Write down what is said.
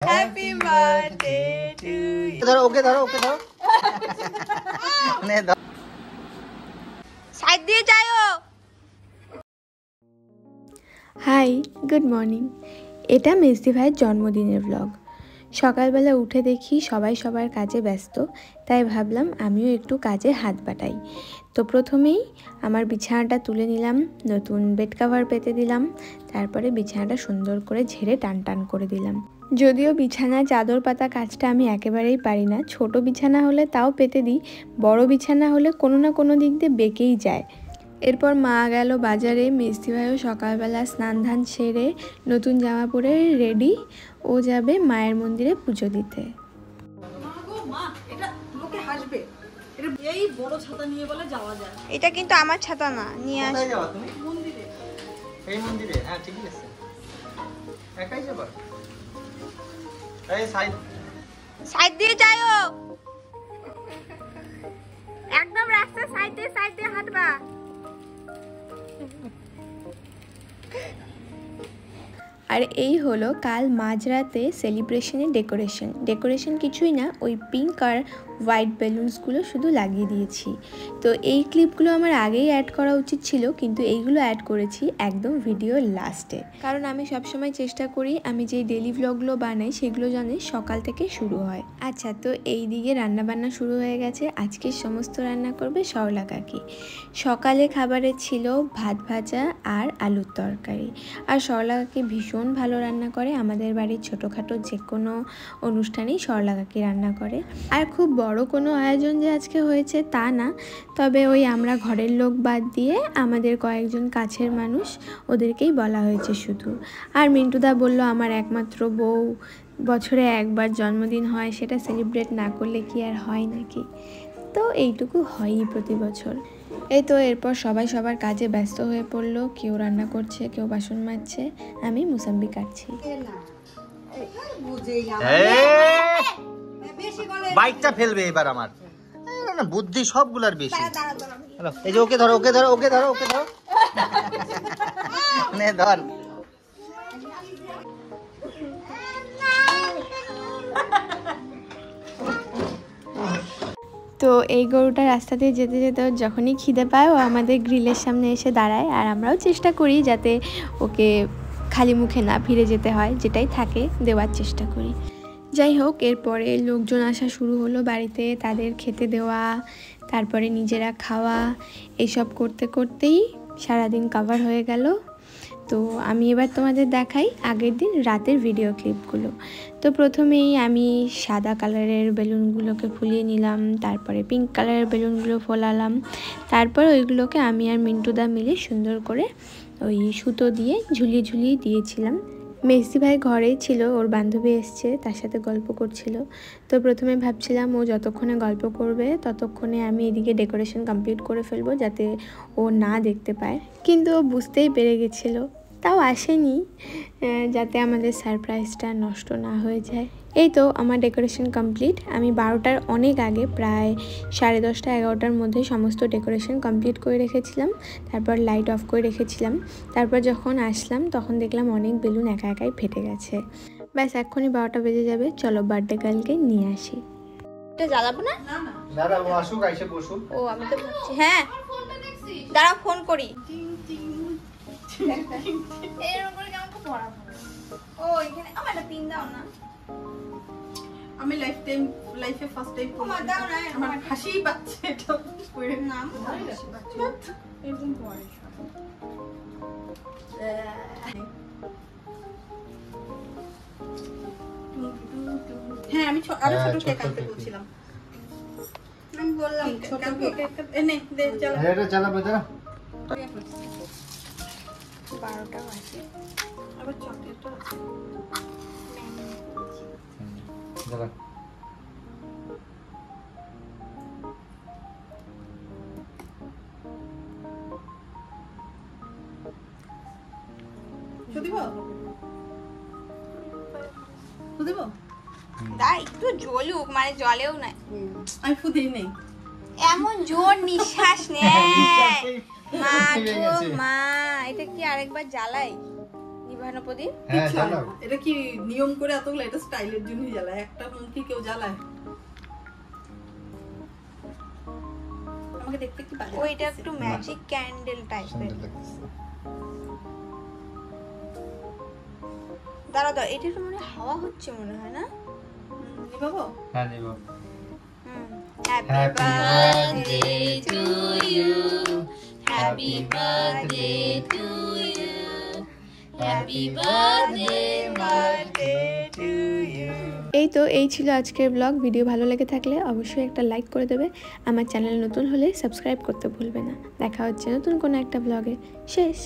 Happy birthday to you. ধরো ওকে ধরো নে ধরো সাইড দিয়ে যাও। Hi, good morning. এটা মেজদি ভাইয়ের জন্মদিনের ব্লগ। সকালবেলা উঠে দেখি সবাই সবার কাজে ব্যস্ত, তাই ভাবলাম আমিও একটু কাজে হাত বাটাই। তো প্রথমেই আমার বিছানাটা তুলে নিলাম, নতুন বেড কাভার পেতে দিলাম, তারপরে বিছানাটা সুন্দর করে ঝেড়ে টান টান করে দিলাম। যদিও বিছানা চাদর পাতা কাজটা আমি একেবারেই পারি না, ছোট বিছানা হলে তাও পেতে দিই, বড় বিছানা হলে কোনো না কোনো দিক দিয়ে বেঁকেই যায়। এরপর মা গেল বাজারে, মিস্ত্রি ভাইও সকালবেলা স্নান ধান সেরে নতুন জামা পরে রেডি, ও যাবে মায়ের মন্দিরে পুজো দিতে। এই বড় ছাতা নিয়ে বলে যাওয়া যায়। এটা কিন্তু আমার ছাতা না, নিয়ে আস। কোথায় যাও তুমি? মন্দিরে। এই মন্দিরে? হ্যাঁ ঠিকই আছে। একাই যাবা? এই সাইড দিয়ে যাও, একদম রাস্তা সাইড দিয়ে হাঁটবা। আর এই হলো কাল মাঝরাতে সেলিব্রেশনের ডেকোরেশন কিছুই না, ওই পিঙ্ক আর হোয়াইট বেলুনসগুলো শুধু লাগিয়ে দিয়েছি। তো এই ক্লিপগুলো আমার আগেই অ্যাড করা উচিত ছিল, কিন্তু এইগুলো অ্যাড করেছি একদম ভিডিওর লাস্টে, কারণ আমি সবসময় চেষ্টা করি আমি যে ডেলি ভ্লগগুলো বানাই সেগুলো যেন সকাল থেকে শুরু হয়। আচ্ছা, তো এই দিকে রান্নাবান্না শুরু হয়ে গেছে। আজকের সমস্ত রান্না করবে সরলা কাকি। সকালে খাবারে ছিল ভাত ভাজা আর আলুর তরকারি। আর সরলা কাকি ভীষণ ভালো রান্না করে, আমাদের বাড়ির ছোটোখাটো যে কোনো অনুষ্ঠানেই সরলা কাকি রান্না করে। আর খুব বড় কোনো আয়োজন যে আজকে হয়েছে তা না, তবে ওই আমরা ঘরের লোক বাদ দিয়ে আমাদের কয়েকজন কাছের মানুষ, ওদেরকেই বলা হয়েছে শুধু। আর মিন্টুদা বলল আমার একমাত্র বউ, বছরে একবার জন্মদিন হয়, সেটা সেলিব্রেট না করলে কি আর হয় নাকি? তো এইটুকু হয়ই প্রতি বছর। এই তো এরপর সবাই সবার কাজে ব্যস্ত হয়ে পড়লো, কেউ রান্না করছে, কেউ বাসন মাজছে, আমি মুসাম্বি কাটছি। বাইকটা ফেলবে এবার আমার। না বুদ্ধি সবগুলার বেশি। এই যে ওকে ধরো নে ধর। তো এই গরুটা রাস্তা দিয়ে যেতে যেতে যখনই খিদে পায় ও আমাদের গ্রিলের সামনে এসে দাঁড়ায়, আর আমরাও চেষ্টা করি যাতে ওকে খালি মুখে না ফিরে যেতে হয়, যেটাই থাকে দেওয়ার চেষ্টা করি। যাই হোক, এরপরে লোকজন আসা শুরু হলো বাড়িতে, তাদের খেতে দেওয়া, তারপরে নিজেরা খাওয়া, এইসব করতে করতেই সারাদিন কভার হয়ে গেল। তো আমি এবার তোমাদের দেখাই আগের দিন রাতের ভিডিও ক্লিপগুলো। তো প্রথমেই আমি সাদা কালারের বেলুনগুলোকে ফুলিয়ে নিলাম, তারপরে পিঙ্ক কালারের বেলুনগুলো ফোলালাম, তারপর ওইগুলোকে আমি আর মিন্টুদা মিলে সুন্দর করে ওই সুতো দিয়ে ঝুলিয়ে দিয়েছিলাম। মেজদি ভাই ঘরেই ছিল, ওর বান্ধবী এসছে, তার সাথে গল্প করছিল। তো প্রথমে ভাবছিলাম ও যতক্ষণে গল্প করবে ততক্ষণে আমি এদিকে ডেকোরেশন কমপ্লিট করে ফেলবো যাতে ও না দেখতে পায়, কিন্তু ও বুঝতেই পেরে গেছিলো, তাও আসেনি, যাতে আমাদের সারপ্রাইজটা নষ্ট না হয়ে যায়। এই তো আমার ডেকোরেশন কমপ্লিট। আমি 12টার অনেক আগে, প্রায় 10:30 11টার মধ্যে সমস্ত ডেকোরেশন কমপ্লিট করে রেখেছিলাম, তারপর লাইট অফ করে রেখেছিলাম। তারপর যখন আসলাম তখন দেখলাম অনেক বেলুন একাই ফেটে গেছে। ব্যাস এক্ষুনি 12টা বেজে যাবে, চলো বার্থডে গার্লকে নিয়ে আসি। এটা জ্বালাবো না, দাঁড়াও আসুক, আইসে বসুক। ও আমি তো ভাবছি, হ্যাঁ দাঁড়াও ফোন করি। ও এখানে আমার একটা পিন দাও না। আমি লাইফে ফার্স্ট টাইম আমার দাও না, আমার হাসিই পাচ্ছে এটা পড়ে। নাম এরকম পড়ে হ্যাঁ আমি ছোট কেক আনতে বলছিলাম। আমি বললাম ছোট কেক এনে দে চল। এটা চালাবে দাঁড়া। 12টা বাজে, আবার চকলেটটা আছে। দাঁড়া। দিব দাই একটু জ্বলুক, মানে জলেও নাই। আমি ফুদিই নেই, এমন জোর নিঃশ্বাস নেয় মা গো মা। এটা কি আরেকবার জ্বালাই? হয় না প্রদীপ? হ্যাঁ কিচ্ছু হয় জ্বালাও। না। এটা কি নিয়ম করে এতগুলো? এটা স্টাইলের জন্যই জ্বালায়। একটা কি কেউ জ্বালায়? আমাকে দেখতে কি বাজে ওইটা লাগতেছে। একটু ম্যাজিক ক্যান্ডেল টাইপের। সুন্দর লাগতেছে। দাঁড়া এটা তো মনে হয় হাওয়া হচ্ছে মনে হয় না? নিবাবো? হ্যাঁ নিব। Happy Happy birthday birthday to you, happy birthday to you, happy birthday to you. এই ছিল আজকের ব্লগ। ভিডিও ভালো লেগে থাকলে অবশ্যই একটা লাইক করে দেবে। আমার চ্যানেল নতুন হলে সাবস্ক্রাইব করতে ভুলবে না। দেখা হচ্ছে নতুন কোনো একটা ব্লগে। শেষ।